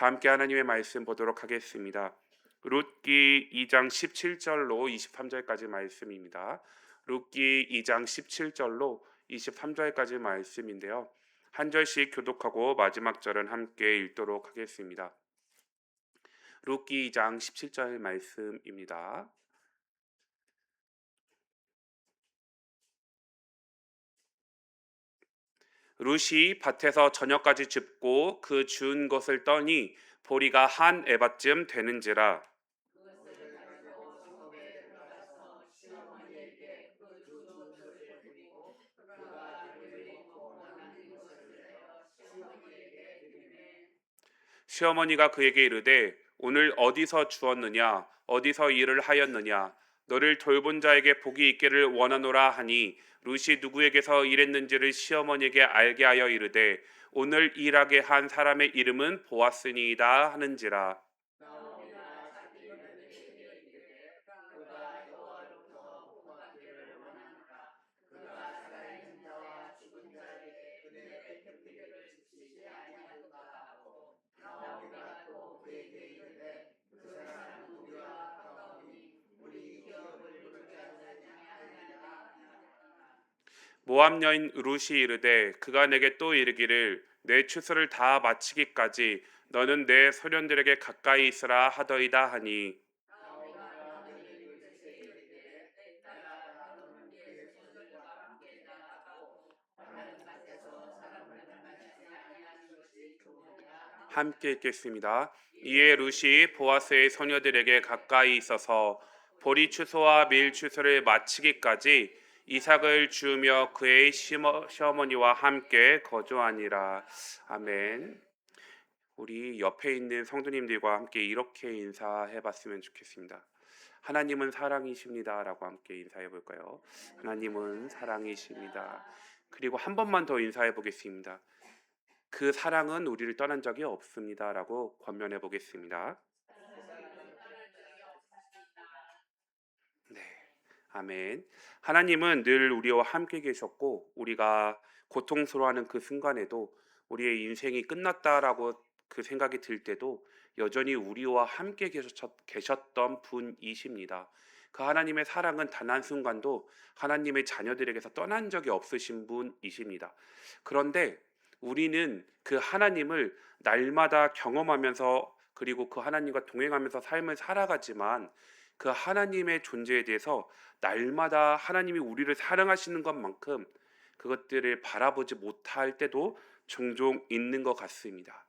다 함께 하나님의 말씀 보도록 하겠습니다. 룻기 2장 17절로 23절까지 말씀입니다. 룻기 2장 17절로 23절까지 말씀인데요. 한 절씩 교독하고 마지막 절은 함께 읽도록 하겠습니다. 룻기 2장 17절 말씀입니다. 룻이 밭에서 저녁까지 줍고 그 주운 것을 떠니 보리가 한 에바쯤 되는지라. 시어머니가 그에게 이르되 오늘 어디서 주었느냐 어디서 일을 하였느냐 너를 돌본 자에게 복이 있기를 원하노라 하니 룻이 누구에게서 일했는지를 시어머니에게 알게 하여 이르되 오늘 일하게 한 사람의 이름은 보아스니이다 하는지라. 모압 여인 룻이 이르되 그가 내게 또 이르기를 내 추수를 다 마치기까지 너는 내 소년들에게 가까이 있으라 하더이다 하니. 함께 읽겠습니다. 이에 룻이 보아스의 소녀들에게 가까이 있어서 보리 추수와 밀 추수를 마치기까지 이삭을 주며 그의 시어머니와 함께 거주하니라. 아멘. 우리 옆에 있는 성도님들과 함께 이렇게 인사해 봤으면 좋겠습니다. 하나님은 사랑이십니다라고 함께 인사해 볼까요? 하나님은 사랑이십니다. 그리고 한 번만 더 인사해 보겠습니다. 그 사랑은 우리를 떠난 적이 없습니다라고 권면해 보겠습니다. 네. 아멘. 하나님은 늘 우리와 함께 계셨고 우리가 고통스러워하는 그 순간에도 우리의 인생이 끝났다라고 그 생각이 들 때도 여전히 우리와 함께 계셨던 분이십니다. 그 하나님의 사랑은 단 한순간도 하나님의 자녀들에게서 떠난 적이 없으신 분이십니다. 그런데 우리는 그 하나님을 날마다 경험하면서 그리고 그 하나님과 동행하면서 삶을 살아가지만 그 하나님의 존재에 대해서 날마다 하나님이 우리를 사랑하시는 것만큼 그것들을 바라보지 못할 때도 종종 있는 것 같습니다.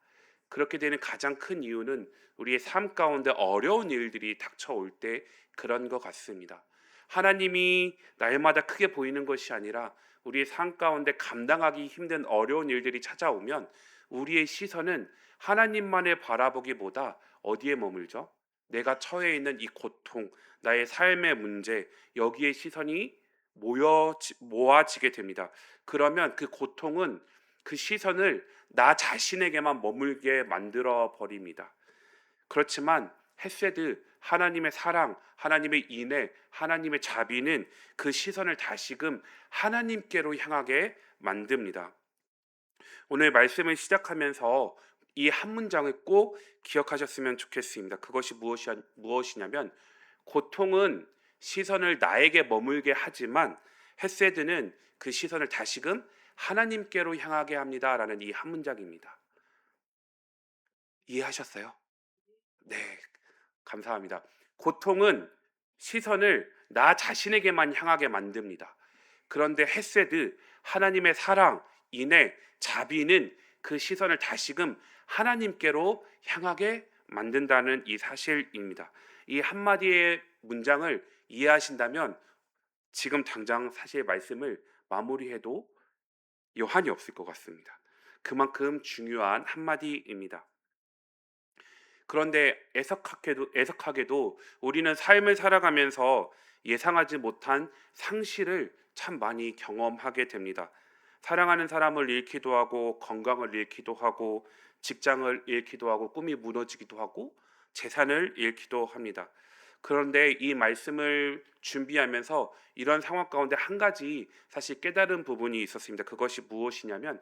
그렇게 되는 가장 큰 이유는 우리의 삶 가운데 어려운 일들이 닥쳐올 때 그런 것 같습니다. 하나님이 날마다 크게 보이는 것이 아니라 우리의 삶 가운데 감당하기 힘든 어려운 일들이 찾아오면 우리의 시선은 하나님만을 바라보기보다 어디에 머물죠? 내가 처해 있는 이 고통, 나의 삶의 문제, 여기에 시선이 모아지게 됩니다. 그러면 그 고통은 그 시선을 나 자신에게만 머물게 만들어 버립니다. 그렇지만 헤세드, 하나님의 사랑, 하나님의 인애, 하나님의 자비는 그 시선을 다시금 하나님께로 향하게 만듭니다. 오늘 말씀을 시작하면서 이 한 문장을 꼭 기억하셨으면 좋겠습니다. 그것이 무엇이냐면 고통은 시선을 나에게 머물게 하지만 헤세드는 그 시선을 다시금 하나님께로 향하게 합니다라는 이 한 문장입니다. 이해하셨어요? 네, 감사합니다. 고통은 시선을 나 자신에게만 향하게 만듭니다. 그런데 헤세드, 하나님의 사랑, 인애, 자비는 그 시선을 다시금 하나님께로 향하게 만든다는 이 사실입니다. 이 한마디의 문장을 이해하신다면 지금 당장 사실 말씀을 마무리해도 여한이 없을 것 같습니다. 그만큼 중요한 한마디입니다. 그런데 애석하게도 우리는 삶을 살아가면서 예상하지 못한 상실을 참 많이 경험하게 됩니다. 사랑하는 사람을 잃기도 하고 건강을 잃기도 하고 직장을 잃기도 하고 꿈이 무너지기도 하고 재산을 잃기도 합니다. 그런데 이 말씀을 준비하면서 이런 상황 가운데 한 가지 사실 깨달은 부분이 있었습니다. 그것이 무엇이냐면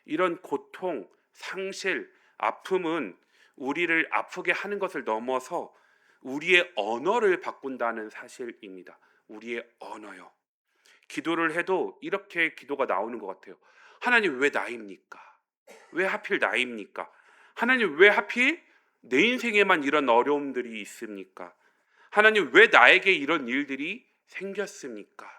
이런 고통, 상실, 아픔은 우리를 아프게 하는 것을 넘어서 우리의 언어를 바꾼다는 사실입니다. 우리의 언어요. 기도를 해도 이렇게 기도가 나오는 것 같아요. 하나님 왜 나입니까? 왜 하필 나입니까? 하나님 왜 하필 내 인생에만 이런 어려움들이 있습니까? 하나님 왜 나에게 이런 일들이 생겼습니까?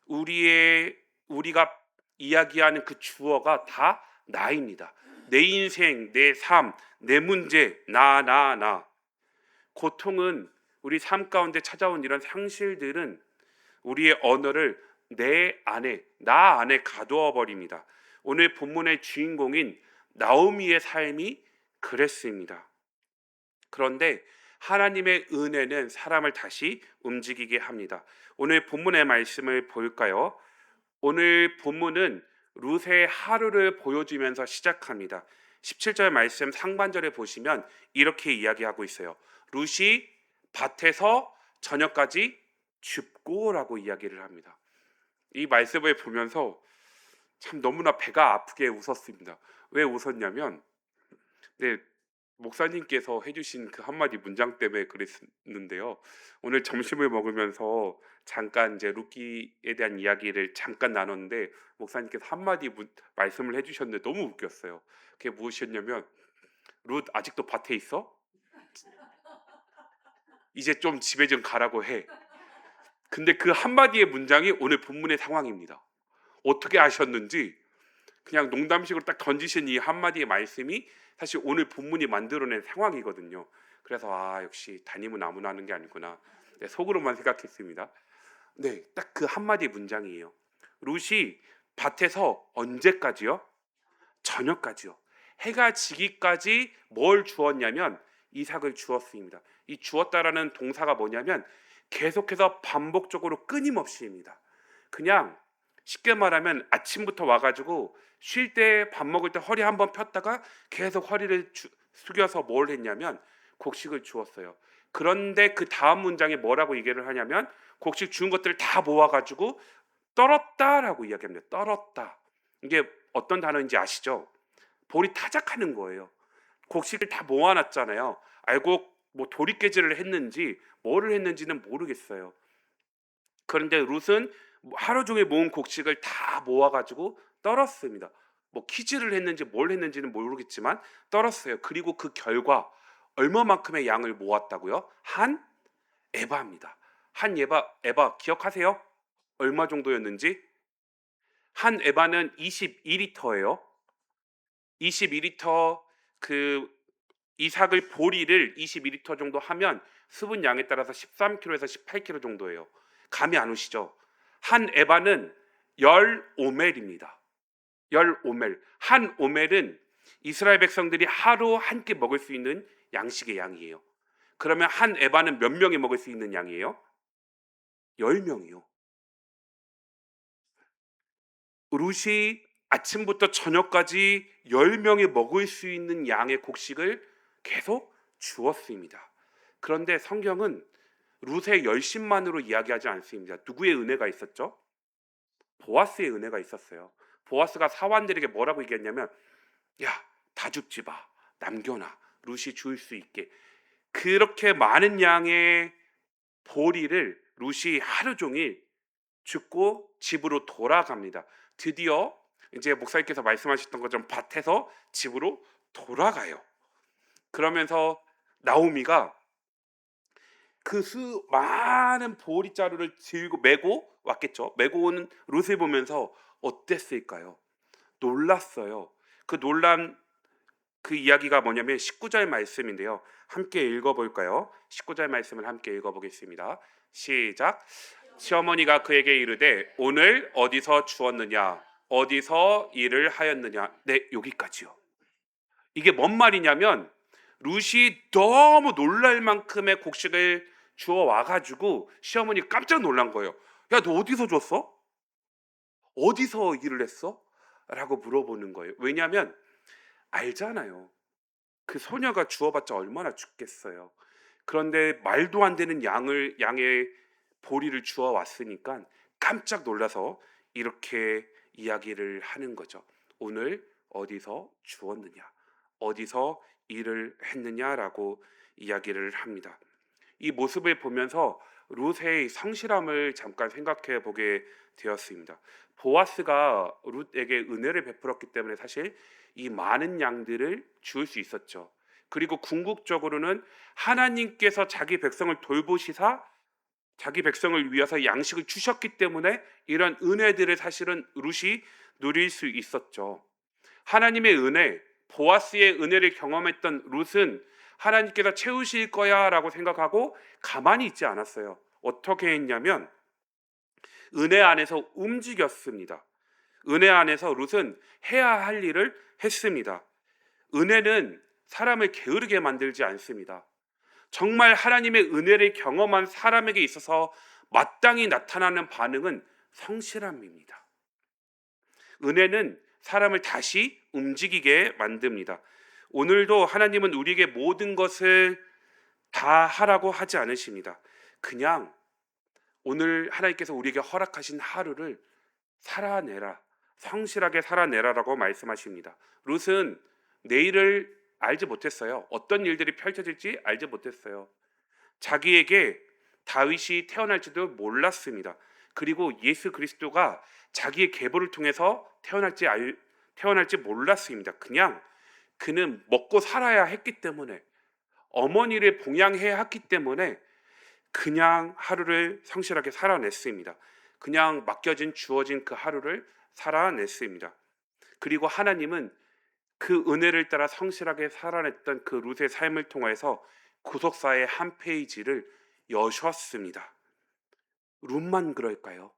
우리가 이야기하는 그 주어가 다 나입니다. 내 인생, 내 삶, 내 문제, 나. 고통은 우리 삶 가운데 찾아온 이런 상실들은 우리의 언어를 나 안에 가두어 버립니다. 오늘 본문의 주인공인 나오미의 삶이 그랬습니다. 그런데 하나님의 은혜는 사람을 다시 움직이게 합니다. 오늘 본문의 말씀을 볼까요? 오늘 본문은 룻의 하루를 보여주면서 시작합니다. 17절 말씀 상반절에 보시면 이렇게 이야기하고 있어요. 룻이 밭에서 저녁까지 줍고라고 이야기를 합니다. 이 말씀을 보면서 참 너무나 배가 아프게 웃었습니다. 왜 웃었냐면 네, 목사님께서 해주신 그 한마디 문장 때문에 그랬는데요. 오늘 점심을 먹으면서 잠깐 이제 루키에 대한 이야기를 잠깐 나눴는데 목사님께서 한마디 말씀을 해주셨는데 너무 웃겼어요. 그게 무엇이었냐면 룻 아직도 밭에 있어? 이제 좀 집에 좀 가라고 해. 근데 그 한마디의 문장이 오늘 본문의 상황입니다. 어떻게 아셨는지 그냥 농담식으로 딱 던지신 이 한마디의 말씀이 사실 오늘 본문이 만들어낸 상황이거든요. 그래서 역시 담임은 아무나 하는 게 아니구나. 네, 속으로만 생각했습니다. 네, 딱 그 한마디 문장이에요. 룻이 밭에서 언제까지요? 저녁까지요. 해가 지기까지 뭘 주었냐면 이삭을 주었습니다. 이 주었다라는 동사가 뭐냐면 계속해서 반복적으로 끊임없이입니다. 그냥 쉽게 말하면 아침부터 와가지고 쉴 때 밥 먹을 때 허리 한번 폈다가 계속 허리를 숙여서 뭘 했냐면 곡식을 주었어요. 그런데 그 다음 문장에 뭐라고 얘기를 하냐면 곡식 주운 것들을 다 모아가지고 떨었다라고 이야기합니다. 떨었다. 이게 어떤 단어인지 아시죠? 볼이 타작하는 거예요. 곡식을 다 모아놨잖아요. 알고 뭐 도리깨질을 했는지 뭐를 했는지는 모르겠어요. 그런데 룻은 하루 종일 모은 곡식을 다 모아가지고 떨었습니다. 뭐 키즈를 했는지 뭘 했는지는 모르겠지만 떨었어요. 그리고 그 결과 얼마만큼의 양을 모았다고요? 한 에바입니다. 한 에바 기억하세요? 얼마 정도였는지? 한 에바는 22리터예요. 22리터 그 이삭을 보리를 22리터 정도 하면 수분 양에 따라서 13kg에서 18kg 정도예요. 감이 안 오시죠? 한 에바는 10오멜입니다. 10오멜. 한 오멜은 이스라엘 백성들이 하루 한 끼 먹을 수 있는 양식의 양이에요. 그러면 한 에바는 몇 명이 먹을 수 있는 양이에요? 10명이요. 룻이 아침부터 저녁까지 10명이 먹을 수 있는 양의 곡식을 계속 주었습니다. 그런데 성경은 룻의 열심만으로 이야기하지 않습니다. 누구의 은혜가 있었죠? 보아스의 은혜가 있었어요. 보아스가 사환들에게 뭐라고 얘기했냐면 야, 다 줍지 마. 남겨놔. 룻이 줄 수 있게. 그렇게 많은 양의 보리를 룻이 하루 종일 죽고 집으로 돌아갑니다. 드디어 이제 목사님께서 말씀하셨던 것처럼 밭에서 집으로 돌아가요. 그러면서 나오미가 그 많은 보리자루를 들고 메고 왔겠죠. 메고 오는 룻을 보면서 어땠을까요? 놀랐어요. 그 놀란 그 이야기가 뭐냐면 19절 말씀인데요. 함께 읽어볼까요? 19절 말씀을 함께 읽어보겠습니다. 시작. 시어머니가 그에게 이르되 오늘 어디서 주었느냐 어디서 일을 하였느냐. 네, 여기까지요. 이게 뭔 말이냐면 룻이 너무 놀랄 만큼의 곡식을 주워 와가지고 시어머니 깜짝 놀란 거예요. 야, 너 어디서 줬어? 어디서 일을 했어? 라고 물어보는 거예요. 왜냐하면 알잖아요. 그 소녀가 주워봤자 얼마나 죽겠어요. 그런데 말도 안 되는 양의 보리를 주워 왔으니까 깜짝 놀라서 이렇게 이야기를 하는 거죠. 오늘 어디서 주웠느냐? 어디서 일을 했느냐라고 이야기를 합니다. 이 모습을 보면서 룻의 성실함을 잠깐 생각해 보게 되었습니다. 보아스가 룻에게 은혜를 베풀었기 때문에 사실 이 많은 양들을 주울 수 있었죠. 그리고 궁극적으로는 하나님께서 자기 백성을 돌보시사 자기 백성을 위해서 양식을 주셨기 때문에 이런 은혜들을 사실은 룻이 누릴 수 있었죠. 하나님의 은혜, 보아스의 은혜를 경험했던 룻은 하나님께서 채우실 거야라고 생각하고 가만히 있지 않았어요. 어떻게 했냐면 은혜 안에서 움직였습니다. 은혜 안에서 룻은 해야 할 일을 했습니다. 은혜는 사람을 게으르게 만들지 않습니다. 정말 하나님의 은혜를 경험한 사람에게 있어서 마땅히 나타나는 반응은 성실함입니다. 은혜는 사람을 다시 움직이게 만듭니다. 오늘도 하나님은 우리에게 모든 것을 다 하라고 하지 않으십니다. 그냥 오늘 하나님께서 우리에게 허락하신 하루를 살아내라, 성실하게 살아내라라고 말씀하십니다. 룻은 내일을 알지 못했어요. 어떤 일들이 펼쳐질지 알지 못했어요. 자기에게 다윗이 태어날지도 몰랐습니다. 그리고 예수 그리스도가 자기의 계보를 통해서 태어날지 몰랐습니다. 그냥 그는 먹고 살아야 했기 때문에, 어머니를 봉양해야 했기 때문에 그냥 하루를 성실하게 살아냈습니다. 그냥 맡겨진 주어진 그 하루를 살아냈습니다. 그리고 하나님은 그 은혜를 따라 성실하게 살아냈던 그 룻의 삶을 통해서 구속사의 한 페이지를 여셨습니다. 룻만 그럴까요?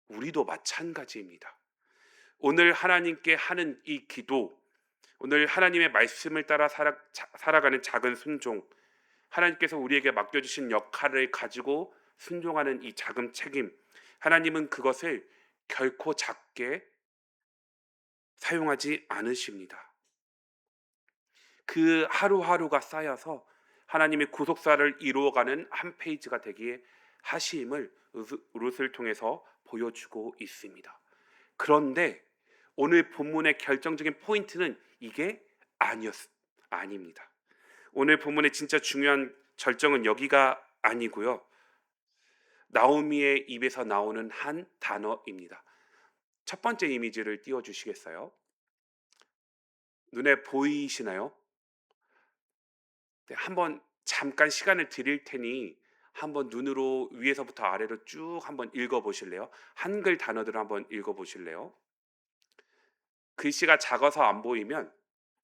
우리도 마찬가지입니다. 오늘 하나님께 하는 이 기도, 오늘 하나님의 말씀을 따라 살아가는 작은 순종, 하나님께서 우리에게 맡겨주신 역할을 가지고 순종하는 이 작은 책임, 하나님은 그것을 결코 작게 사용하지 않으십니다. 그 하루하루가 쌓여서 하나님의 구속사를 이루어가는 한 페이지가 되기에 하심을 룻을 통해서 보여주고 있습니다. 그런데 오늘 본문의 결정적인 포인트는 이게 아닙니다. 오늘 본문의 진짜 중요한 절정은 여기가 아니고요. 나오미의 입에서 나오는 한 단어입니다. 첫 번째 이미지를 띄워주시겠어요? 눈에 보이시나요? 네, 한번 잠깐 시간을 드릴 테니 한번 눈으로 위에서부터 아래로 쭉 한번 읽어보실래요? 한글 단어들을 한번 읽어보실래요? 글씨가 작아서 안 보이면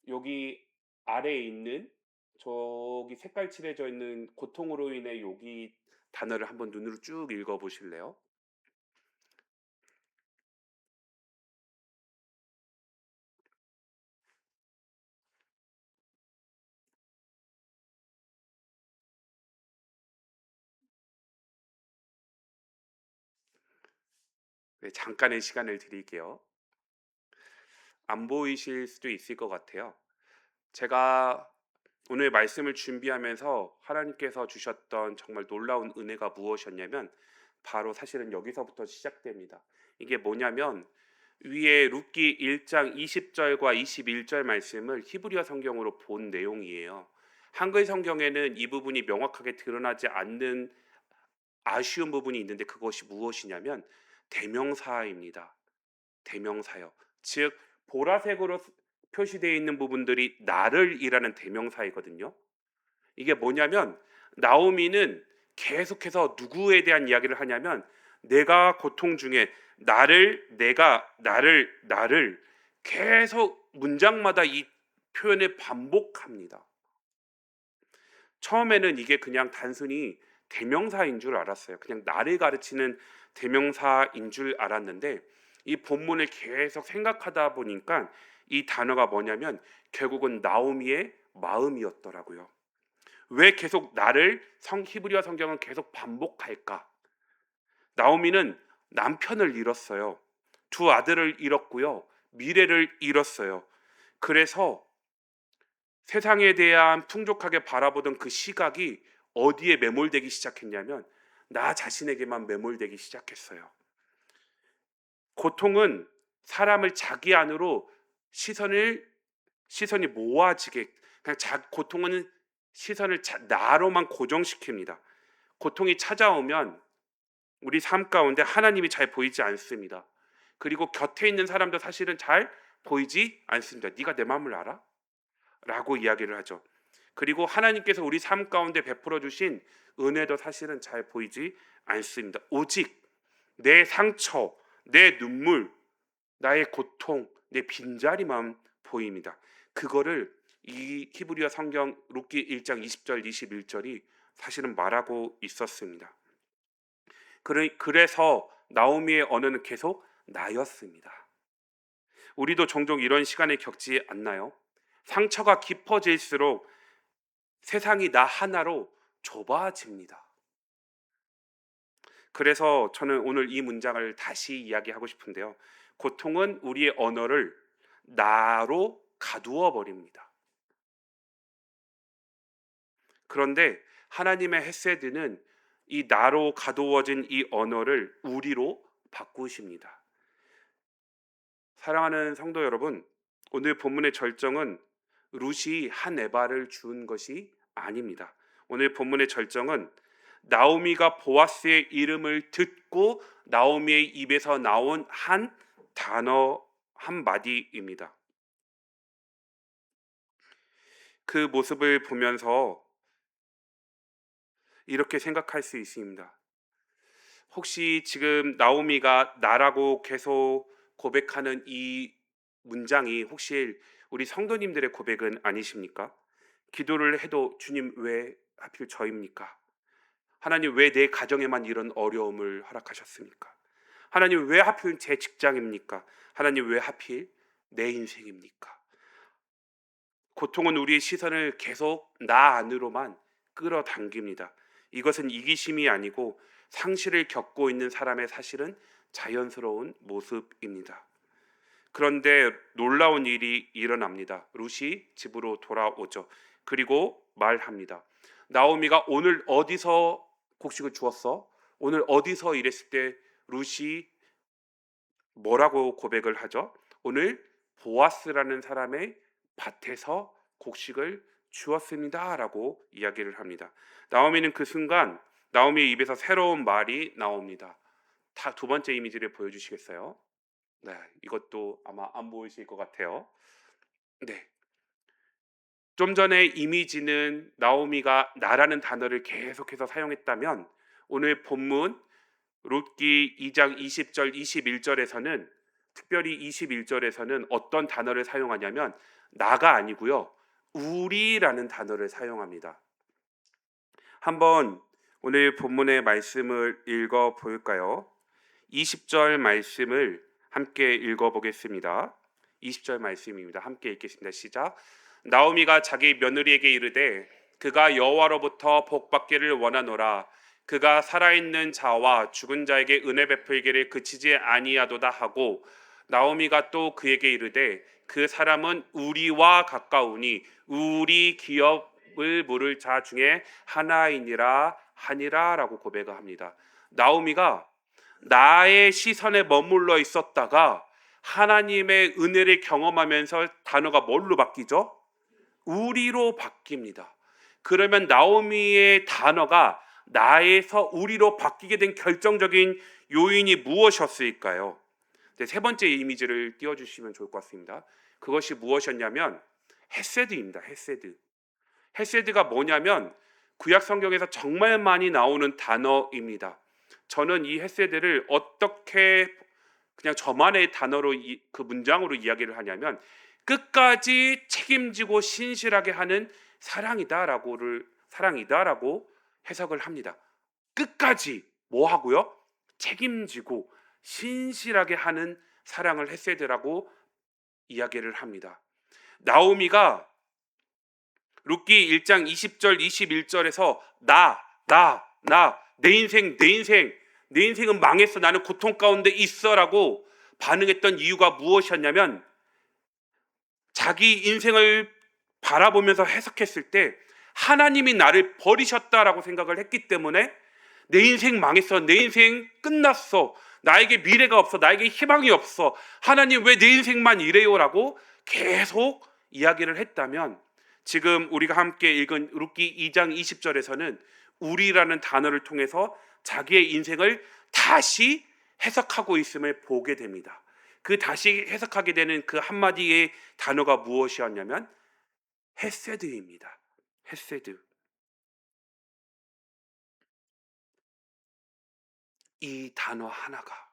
여기 아래에 있는 저기 색깔 칠해져 있는 고통으로 인해 여기 단어를 한번 눈으로 쭉 읽어보실래요? 네, 잠깐의 시간을 드릴게요. 안 보이실 수도 있을 것 같아요. 제가 오늘 말씀을 준비하면서 하나님께서 주셨던 정말 놀라운 은혜가 무엇이었냐면 바로 사실은 여기서부터 시작됩니다. 이게 뭐냐면 위에 룻기 1장 20절과 21절 말씀을 히브리어 성경으로 본 내용이에요. 한글 성경에는 이 부분이 명확하게 드러나지 않는 아쉬운 부분이 있는데 그것이 무엇이냐면 대명사입니다. 대명사요. 즉 보라색으로 표시되어 있는 부분들이 나를이라는 대명사이거든요. 이게 뭐냐면 나오미는 계속해서 누구에 대한 이야기를 하냐면 내가 고통 중에 나를 계속 문장마다 이 표현을 반복합니다. 처음에는 이게 그냥 단순히 대명사인 줄 알았어요. 그냥 나를 가르치는 대명사인 줄 알았는데 이 본문을 계속 생각하다 보니까 이 단어가 뭐냐면 결국은 나오미의 마음이었더라고요. 왜 계속 나를 히브리어 성경은 계속 반복할까? 나오미는 남편을 잃었어요. 두 아들을 잃었고요. 미래를 잃었어요. 그래서 세상에 대한 풍족하게 바라보던 그 시각이 어디에 매몰되기 시작했냐면 나 자신에게만 매몰되기 시작했어요. 고통은 사람을 자기 안으로 시선이 모아지게 그냥 고통은 시선을 나로만 고정시킵니다. 고통이 찾아오면 우리 삶 가운데 하나님이 잘 보이지 않습니다. 그리고 곁에 있는 사람도 사실은 잘 보이지 않습니다. 네가 내 마음을 알아? 라고 이야기를 하죠. 그리고 하나님께서 우리 삶 가운데 베풀어 주신 은혜도 사실은 잘 보이지 않습니다. 오직 내 상처, 내 눈물, 나의 고통, 내 빈자리만 보입니다. 그거를 이 히브리어 성경 룻기 1장 20절 21절이 사실은 말하고 있었습니다. 그래서 나오미의 언어는 계속 나였습니다. 우리도 종종 이런 시간을 겪지 않나요? 상처가 깊어질수록 세상이 나 하나로 좁아집니다. 그래서 저는 오늘 이 문장을 다시 이야기하고 싶은데요. 고통은 우리의 언어를 나로 가두어 버립니다. 그런데 하나님의 헤세드는 이 나로 가두어진 이 언어를 우리로 바꾸십니다. 사랑하는 성도 여러분, 오늘 본문의 절정은 룻이 한 에바를 주운 것이 아닙니다. 오늘 본문의 절정은 나오미가 보아스의 이름을 듣고 나오미의 입에서 나온 한 단어 한 마디입니다. 그 모습을 보면서 이렇게 생각할 수 있습니다. 혹시 지금 나오미가 나라고 계속 고백하는 이 문장이 혹시 우리 성도님들의 고백은 아니십니까? 기도를 해도 주님 왜 하필 저입니까? 하나님 왜 내 가정에만 이런 어려움을 허락하셨습니까? 하나님 왜 하필 제 직장입니까? 하나님 왜 하필 내 인생입니까? 고통은 우리의 시선을 계속 나 안으로만 끌어당깁니다. 이것은 이기심이 아니고 상실을 겪고 있는 사람의 사실은 자연스러운 모습입니다. 그런데 놀라운 일이 일어납니다. 룻이 집으로 돌아오죠. 그리고 말합니다. 나오미가 오늘 어디서 곡식을 주었어? 오늘 어디서 일했을 때 룻이 뭐라고 고백을 하죠? 오늘 보아스라는 사람의 밭에서 곡식을 주었습니다 라고 이야기를 합니다. 나오미는 그 순간 나오미의 입에서 새로운 말이 나옵니다. 두 번째 이미지를 보여주시겠어요? 네, 이것도 아마 안 보이실 것 같아요. 네, 좀 전에 이미지는 나오미가 나라는 단어를 계속해서 사용했다면 오늘 본문 룻기 2장 20절 21절에서는 특별히 21절에서는 어떤 단어를 사용하냐면 나가 아니고요. 우리라는 단어를 사용합니다. 한번 오늘 본문의 말씀을 읽어 볼까요? 20절 말씀을 함께 읽어 보겠습니다. 20절 말씀입니다. 함께 읽겠습니다. 시작. 나오미가 자기 며느리에게 이르되 그가 여호와로부터 복 받기를 원하노라. 그가 살아있는 자와 죽은 자에게 은혜 베풀기를 그치지 아니하도다 하고 나오미가 또 그에게 이르되 그 사람은 우리와 가까우니 우리 기업을 물을 자 중에 하나이니라 하니라라고 고백을 합니다. 나오미가 나의 시선에 머물러 있었다가 하나님의 은혜를 경험하면서 단어가 뭘로 바뀌죠? 우리로 바뀝니다. 그러면 나오미의 단어가 나에서 우리로 바뀌게 된 결정적인 요인이 무엇이었을까요? 네, 세 번째 이미지를 띄워주시면 좋을 것 같습니다. 그것이 무엇이었냐면 헤세드입니다. 헤세드. 헤세드가 뭐냐면 구약 성경에서 정말 많이 나오는 단어입니다. 저는 이 헤세드를 어떻게 그냥 저만의 단어로 그 문장으로 이야기를 하냐면 끝까지 책임지고 신실하게 하는 사랑이다라고 해석을 합니다. 끝까지 뭐 하고요? 책임지고 신실하게 하는 사랑을 헤세드라고 이야기를 합니다. 나오미가 룻기 1장 20절 21절에서 내 인생은 망했어. 나는 고통 가운데 있어라고 반응했던 이유가 무엇이었냐면 자기 인생을 바라보면서 해석했을 때 하나님이 나를 버리셨다라고 생각을 했기 때문에 내 인생 망했어. 내 인생 끝났어. 나에게 미래가 없어. 나에게 희망이 없어. 하나님 왜 내 인생만 이래요라고 계속 이야기를 했다면 지금 우리가 함께 읽은 룻기 2장 20절에서는 우리라는 단어를 통해서 자기의 인생을 다시 해석하고 있음을 보게 됩니다. 그 다시 해석하게 되는 그 한마디의 단어가 무엇이었냐면 헤세드입니다. 헤세드. 이 단어 하나가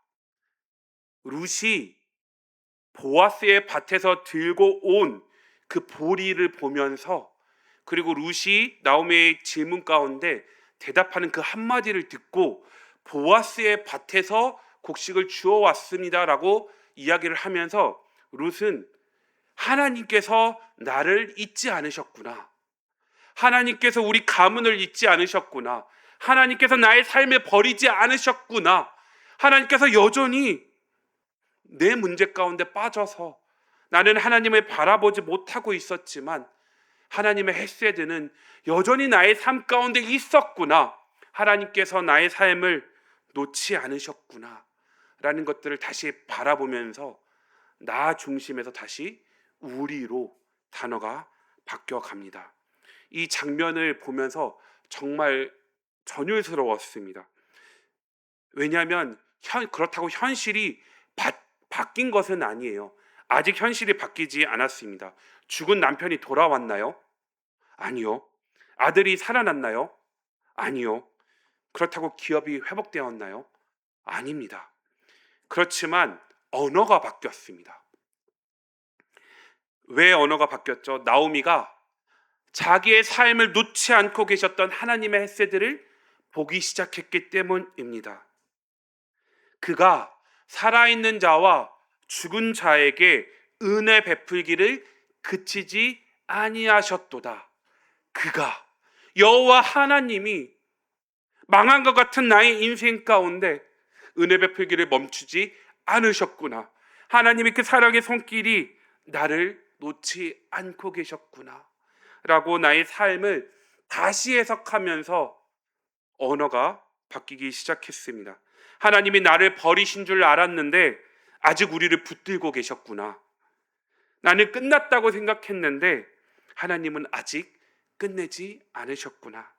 룻이 보아스의 밭에서 들고 온 그 보리를 보면서, 그리고 룻이 나오미의 질문 가운데 대답하는 그 한마디를 듣고 보아스의 밭에서 곡식을 주워 왔습니다라고 이야기를 하면서 룻은 하나님께서 나를 잊지 않으셨구나, 하나님께서 우리 가문을 잊지 않으셨구나, 하나님께서 나의 삶에 버리지 않으셨구나, 하나님께서 여전히 내 문제 가운데 빠져서 나는 하나님을 바라보지 못하고 있었지만 하나님의 헤세드는 여전히 나의 삶 가운데 있었구나, 하나님께서 나의 삶을 놓지 않으셨구나 라는 것들을 다시 바라보면서 나 중심에서 다시 우리로 단어가 바뀌어 갑니다. 이 장면을 보면서 정말 전율스러웠습니다. 왜냐하면 그렇다고 현실이 바뀐 것은 아니에요. 아직 현실이 바뀌지 않았습니다. 죽은 남편이 돌아왔나요? 아니요. 아들이 살아났나요? 아니요. 그렇다고 기업이 회복되었나요? 아닙니다. 그렇지만 언어가 바뀌었습니다. 왜 언어가 바뀌었죠? 나오미가 자기의 삶을 놓지 않고 계셨던 하나님의 헤세드를 보기 시작했기 때문입니다. 그가 살아있는 자와 죽은 자에게 은혜 베풀기를 그치지 아니하셨도다. 그가, 여호와 하나님이 망한 것 같은 나의 인생 가운데 은혜 베풀기를 멈추지 않으셨구나. 하나님이 그 사랑의 손길이 나를 놓지 않고 계셨구나 라고 나의 삶을 다시 해석하면서 언어가 바뀌기 시작했습니다. 하나님이 나를 버리신 줄 알았는데 아직 우리를 붙들고 계셨구나. 나는 끝났다고 생각했는데 하나님은 아직 끝내지 않으셨구나.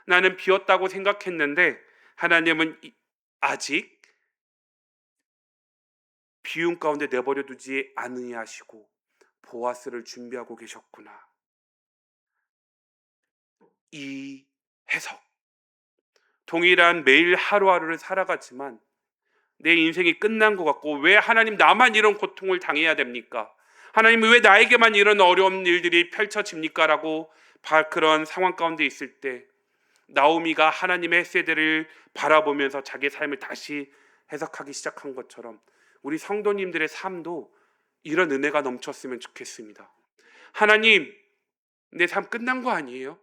나는 비었다고 생각했는데 하나님은 아직 비움 가운데 내버려 두지 않으시고 보아스를 준비하고 계셨구나. 이 해석, 동일한 매일 하루하루를 살아가지만 내 인생이 끝난 것 같고, 왜 하나님 나만 이런 고통을 당해야 됩니까? 하나님 왜 나에게만 이런 어려운 일들이 펼쳐집니까? 라고 그런 상황 가운데 있을 때 나오미가 하나님의 세대를 바라보면서 자기의 삶을 다시 해석하기 시작한 것처럼 우리 성도님들의 삶도 이런 은혜가 넘쳤으면 좋겠습니다. 하나님, 내 삶 끝난 거 아니에요?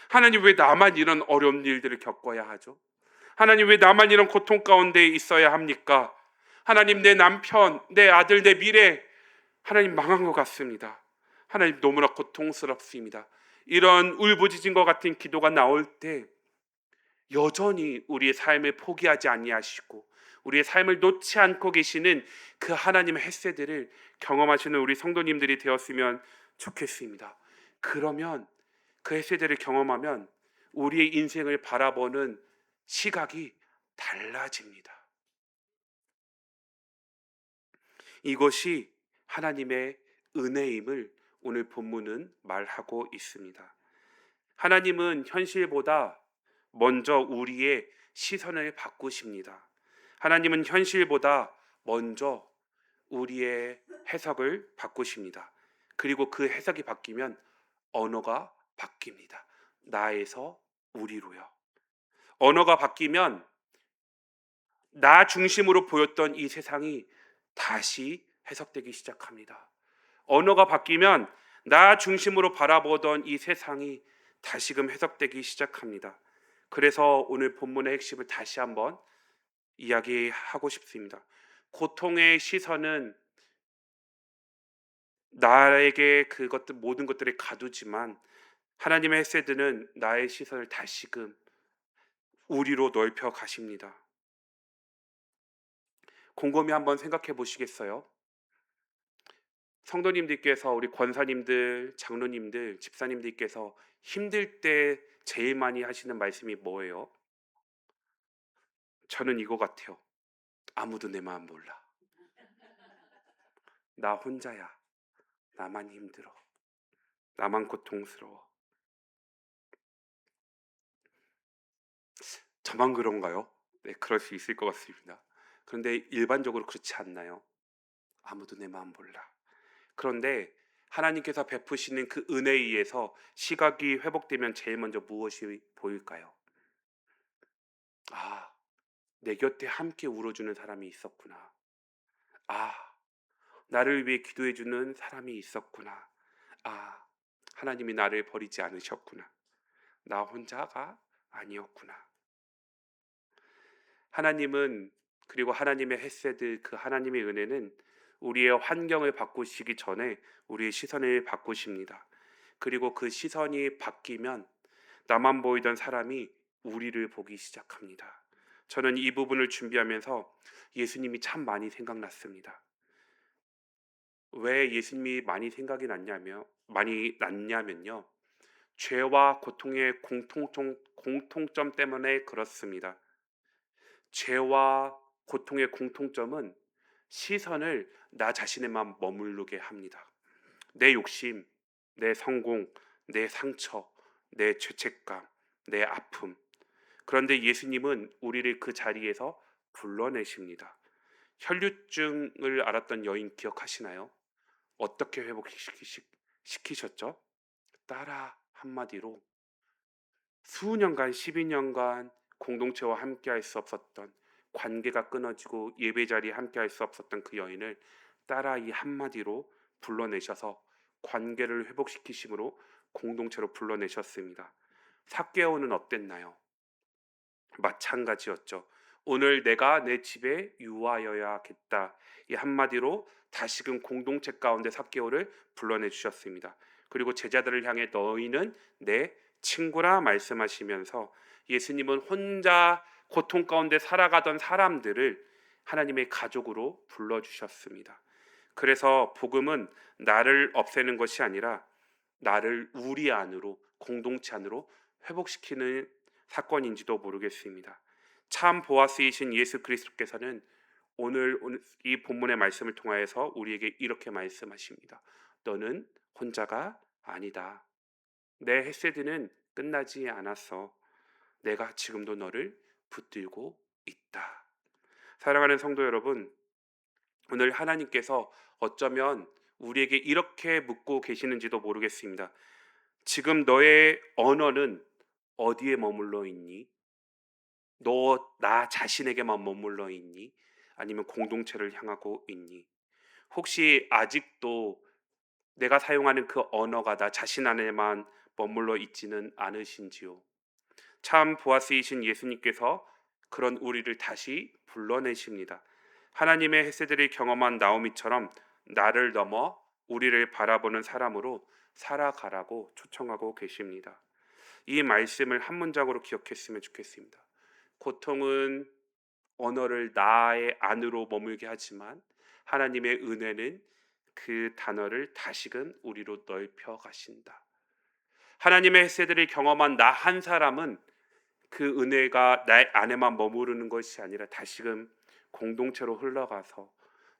하나님 왜 나만 이런 어려운 일들을 겪어야 하죠? 하나님 왜 나만 이런 고통 가운데 있어야 합니까? 하나님, 내 남편, 내 아들, 내 미래 하나님 망한 것 같습니다. 하나님 너무나 고통스럽습니다. 이런 울부짖은 것 같은 기도가 나올 때 여전히 우리의 삶을 포기하지 아니하시고 우리의 삶을 놓지 않고 계시는 그 하나님의 헤세드를 경험하시는 우리 성도님들이 되었으면 좋겠습니다. 그러면 그 헤세드를 경험하면 우리의 인생을 바라보는 시각이 달라집니다. 이것이 하나님의 은혜임을 오늘 본문은 말하고 있습니다. 하나님은 현실보다 먼저 우리의 시선을 바꾸십니다. 하나님은 현실보다 먼저 우리의 해석을 바꾸십니다. 그리고 그 해석이 바뀌면 언어가 바뀝니다. 나에서 우리로요. 언어가 바뀌면 나 중심으로 보였던 이 세상이 다시 해석되기 시작합니다. 언어가 바뀌면 나 중심으로 바라보던 이 세상이 다시금 해석되기 시작합니다. 그래서 오늘 본문의 핵심을 다시 한번 이야기하고 싶습니다. 고통의 시선은 나에게 그것들 모든 것들을 가두지만 하나님의 헤세드는 나의 시선을 다시금 우리로 넓혀 가십니다. 곰곰이 한번 생각해 보시겠어요? 성도님들께서, 우리 권사님들, 장로님들, 집사님들께서 힘들 때 제일 많이 하시는 말씀이 뭐예요? 저는 이거 같아요. 아무도 내 마음 몰라. 나 혼자야. 나만 힘들어. 나만 고통스러워. 저만 그런가요? 네, 그럴 수 있을 것 같습니다. 그런데 일반적으로 그렇지 않나요? 아무도 내 마음 몰라. 그런데 하나님께서 베푸시는 그 은혜에 의해서 시각이 회복되면 제일 먼저 무엇이 보일까요? 아, 내 곁에 함께 울어주는 사람이 있었구나. 아, 나를 위해 기도해주는 사람이 있었구나. 아, 하나님이 나를 버리지 않으셨구나. 나 혼자가 아니었구나. 하나님은, 그리고 하나님의 헤세드, 그 하나님의 은혜는 우리의 환경을 바꾸시기 전에 우리의 시선을 바꾸십니다. 그리고 그 시선이 바뀌면 나만 보이던 사람이 우리를 보기 시작합니다. 저는 이 부분을 준비하면서 예수님이 참 많이 생각났습니다. 왜 예수님이 많이 났냐면요. 죄와 고통의 공통점 때문에 그렇습니다. 죄와 고통의 공통점은 시선을 나 자신에만 머무르게 합니다. 내 욕심, 내 성공, 내 상처, 내 죄책감, 내 아픔. 그런데 예수님은 우리를 그 자리에서 불러내십니다. 혈류증을 앓았던 여인 기억하시나요? 어떻게 회복시키셨죠? 따라 한마디로 수년간, 12년간 공동체와 함께할 수 없었던, 관계가 끊어지고 예배 자리에 함께할 수 없었던 그 여인을 따라 이 한마디로 불러내셔서 관계를 회복시키심으로 공동체로 불러내셨습니다. 삭개오는 어땠나요? 마찬가지였죠. 오늘 내가 내 집에 유하여야겠다. 이 한마디로 다시금 공동체 가운데 삭개오를 불러내 주셨습니다. 그리고 제자들을 향해 너희는 내 친구라 말씀하시면서 예수님은 혼자 고통 가운데 살아가던 사람들을 하나님의 가족으로 불러주셨습니다. 그래서 복음은 나를 없애는 것이 아니라 나를 우리 안으로, 공동체 안으로 회복시키는 사건인지도 모르겠습니다. 참 보아스이신 예수 그리스도께서는 오늘 이 본문의 말씀을 통하여서 우리에게 이렇게 말씀하십니다. 너는 혼자가 아니다. 내 헤세드는 끝나지 않았어. 내가 지금도 너를 붙들고 있다. 사랑하는 성도 여러분, 오늘 하나님께서 어쩌면 우리에게 이렇게 묻고 계시는지도 모르겠습니다. 지금 너의 언어는 어디에 머물러 있니? 너 나 자신에게만 머물러 있니? 아니면 공동체를 향하고 있니? 혹시 아직도 내가 사용하는 그 언어가 나 자신 안에만 머물러 있지는 않으신지요? 참 보아스이신 예수님께서 그런 우리를 다시 불러내십니다. 하나님의 헤세드를 경험한 나오미처럼 나를 넘어 우리를 바라보는 사람으로 살아가라고 초청하고 계십니다. 이 말씀을 한 문장으로 기억했으면 좋겠습니다. 고통은 언어를 나의 안으로 머물게 하지만 하나님의 은혜는 그 단어를 다시금 우리로 넓혀 가신다. 하나님의 헤세드를 경험한 나 한 사람은 그 은혜가 내 안에만 머무르는 것이 아니라 다시금 공동체로 흘러가서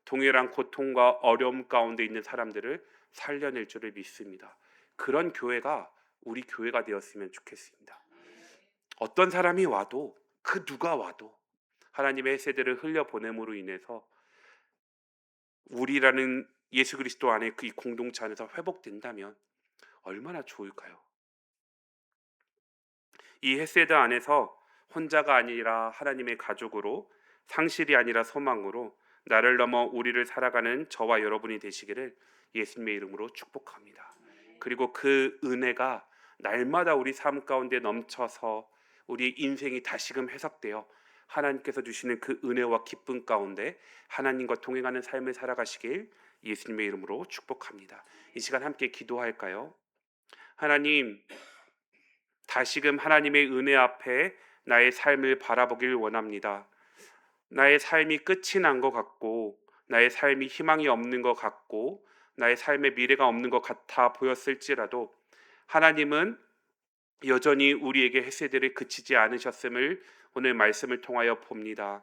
동일한 고통과 어려움 가운데 있는 사람들을 살려낼 줄을 믿습니다. 그런 교회가 우리 교회가 되었으면 좋겠습니다. 어떤 사람이 와도, 그 누가 와도 하나님의 세대를 흘려보냄으로 인해서 우리라는 예수 그리스도 안에 그 공동체 안에서 회복된다면 얼마나 좋을까요? 이 헤세드 안에서 혼자가 아니라 하나님의 가족으로, 상실이 아니라 소망으로 나를 넘어 우리를 살아가는 저와 여러분이 되시기를 예수님의 이름으로 축복합니다. 그리고 그 은혜가 날마다 우리 삶 가운데 넘쳐서 우리 인생이 다시금 해석되어 하나님께서 주시는 그 은혜와 기쁨 가운데 하나님과 동행하는 삶을 살아가시길 예수님의 이름으로 축복합니다. 이 시간 함께 기도할까요? 하나님, 다시금 하나님의 은혜 앞에 나의 삶을 바라보길 원합니다. 나의 삶이 끝이 난 것 같고 나의 삶이 희망이 없는 것 같고 나의 삶에 미래가 없는 것 같아 보였을지라도 하나님은 여전히 우리에게 헤세드를 그치지 않으셨음을 오늘 말씀을 통하여 봅니다.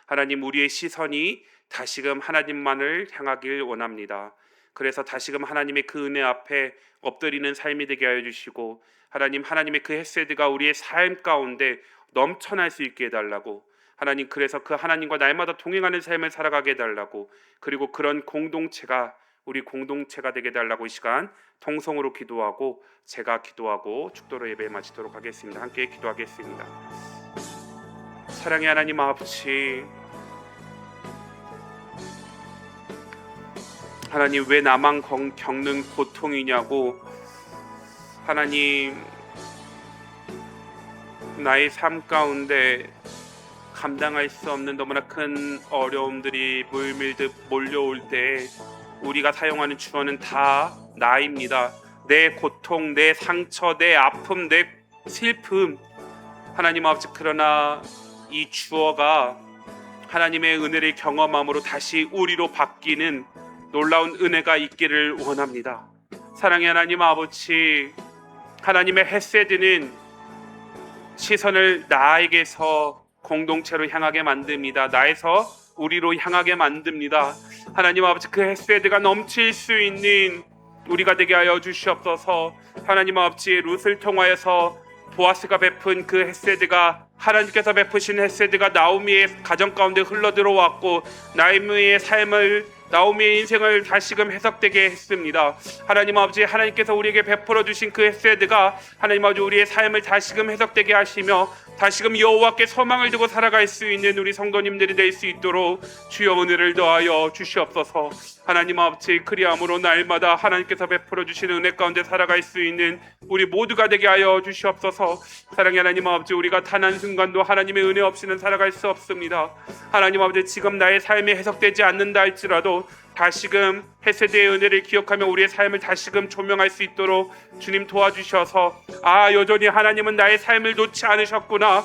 하나님, 우리의 시선이 다시금 하나님만을 향하길 원합니다. 그래서 다시금 하나님의 그 은혜 앞에 엎드리는 삶이 되게 하여 주시고, 하나님, 하나님의 그 헤세드가 우리의 삶 가운데 넘쳐날 수 있게 해달라고, 하나님, 그래서 그 하나님과 날마다 동행하는 삶을 살아가게 해달라고, 그리고 그런 공동체가 우리 공동체가 되게 해달라고 이 시간 통성으로 기도하고 제가 기도하고 축도로 예배 마치도록 하겠습니다. 함께 기도하겠습니다. 사랑의 하나님 아버지, 하나님, 왜 나만 겪는 고통이냐고, 하나님, 나의 삶 가운데 감당할 수 없는 너무나 큰 어려움들이 물밀듯 몰려올 때 우리가 사용하는 주어는 다 나입니다. 내 고통, 내 상처, 내 아픔, 내 슬픔, 하나님 아버지, 그러나 이 주어가 하나님의 은혜를 경험함으로 다시 우리로 바뀌는 놀라운 은혜가 있기를 원합니다. 사랑의 하나님 아버지, 하나님의 헤세드는 시선을 나에게서 공동체로 향하게 만듭니다. 나에서 우리로 향하게 만듭니다. 하나님 아버지, 그 헤세드가 넘칠 수 있는 우리가 되게 하여 주시옵소서. 하나님 아버지, 룻을 통하여서 보아스가 베푼 그 헤세드가, 하나님께서 베푸신 헤세드가 나오미의 가정 가운데 흘러들어왔고, 나오미의 삶을, 나오미의 인생을 다시금 해석되게 했습니다. 하나님 아버지, 하나님께서 우리에게 베풀어 주신 그 헤세드가 하나님 아버지 우리의 삶을 다시금 해석되게 하시며 다시금 여호와께 소망을 두고 살아갈 수 있는 우리 성도님들이 될 수 있도록 주여 은혜를 더하여 주시옵소서. 하나님 아버지, 그리함으로 날마다 하나님께서 베풀어 주시는 은혜 가운데 살아갈 수 있는 우리 모두가 되게 하여 주시옵소서. 사랑의 하나님 아버지, 우리가 단 한순간도 하나님의 은혜 없이는 살아갈 수 없습니다. 하나님 아버지, 지금 나의 삶이 해석되지 않는다 할지라도 다시금 헤세드의 은혜를 기억하며 우리의 삶을 다시금 조명할 수 있도록 주님 도와주셔서, 여전히 하나님은 나의 삶을 놓지 않으셨구나,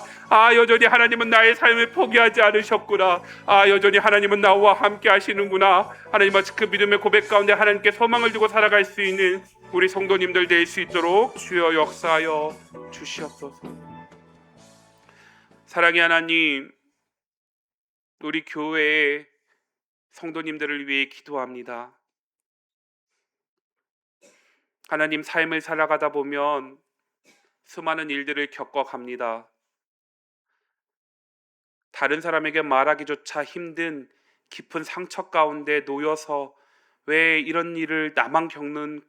여전히 하나님은 나의 삶을 포기하지 않으셨구나, 여전히 하나님은 나와 함께 하시는구나, 하나님 아버지, 그 믿음의 고백 가운데 하나님께 소망을 두고 살아갈 수 있는 우리 성도님들 될 수 있도록 주여 역사하여 주시옵소서. 사랑의 하나님, 우리 교회의 성도님들을 위해 기도합니다. 하나님, 삶을 살아가다 보면 수많은 일들을 겪어갑니다. 다른 사람에게 말하기조차 힘든 깊은 상처 가운데 놓여서 왜 이런 일을 나만 겪는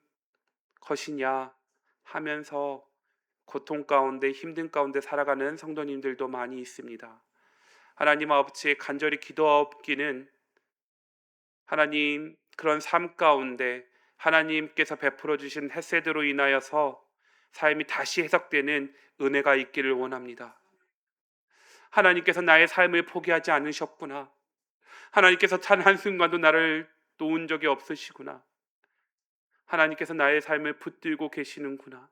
것이냐 하면서 고통 가운데, 힘든 가운데 살아가는 성도님들도 많이 있습니다. 하나님 아버지, 간절히 기도하옵기는 하나님, 그런 삶 가운데 하나님께서 베풀어 주신 헤세드로 인하여서 삶이 다시 해석되는 은혜가 있기를 원합니다. 하나님께서 나의 삶을 포기하지 않으셨구나, 하나님께서 단 한순간도 나를 놓은 적이 없으시구나, 하나님께서 나의 삶을 붙들고 계시는구나,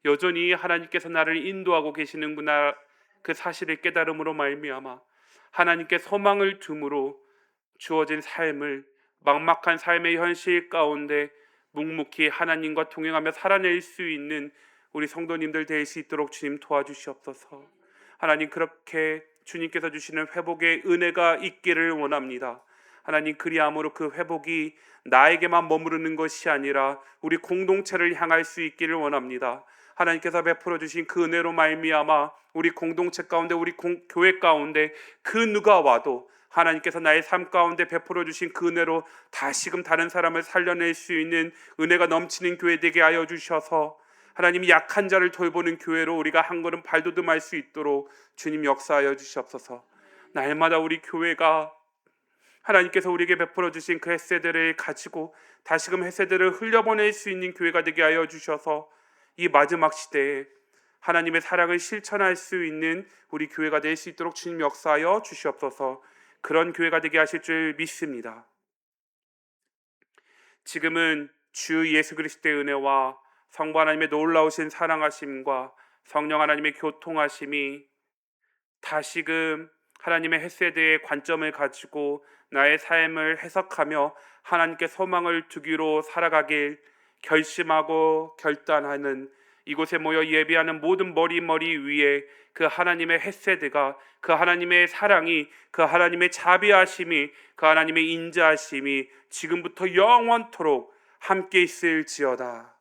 여전히 하나님께서 나를 인도하고 계시는구나, 그 사실을 깨달음으로 말미암아 하나님께 소망을 둠으로 주어진 삶을, 막막한 삶의 현실 가운데 묵묵히 하나님과 동행하며 살아낼 수 있는 우리 성도님들 될 수 있도록 주님 도와주시옵소서. 하나님, 그렇게 주님께서 주시는 회복의 은혜가 있기를 원합니다. 하나님, 그리함으로 그 회복이 나에게만 머무르는 것이 아니라 우리 공동체를 향할 수 있기를 원합니다. 하나님께서 베풀어 주신 그 은혜로 말미암아 우리 공동체 가운데, 우리 교회 가운데 그 누가 와도 하나님께서 나의 삶 가운데 베풀어 주신 그 은혜로 다시금 다른 사람을 살려낼 수 있는 은혜가 넘치는 교회 되게 하여 주셔서 하나님이 약한 자를 돌보는 교회로 우리가 한 걸음 발돋움할 수 있도록 주님 역사하여 주시옵소서. 날마다 우리 교회가 하나님께서 우리에게 베풀어 주신 그 헤세드를 가지고 다시금 헤세드를 흘려보낼 수 있는 교회가 되게 하여 주셔서 이 마지막 시대에 하나님의 사랑을 실천할 수 있는 우리 교회가 될 수 있도록 주님 역사하여 주시옵소서. 그런 교회가 되게 하실 줄 믿습니다. 지금은 주 예수 그리스도의 은혜와 성부 하나님의 놀라우신 사랑하심과 성령 하나님의 교통하심이 다시금 하나님의 헤세드의 관점을 가지고 나의 삶을 해석하며 하나님께 소망을 두기로 살아가길 결심하고 결단하는, 이곳에 모여 예배하는 모든 머리 위에 그 하나님의 헤세드가, 그 하나님의 사랑이, 그 하나님의 자비하심이, 그 하나님의 인자하심이 지금부터 영원토록 함께 있을지어다.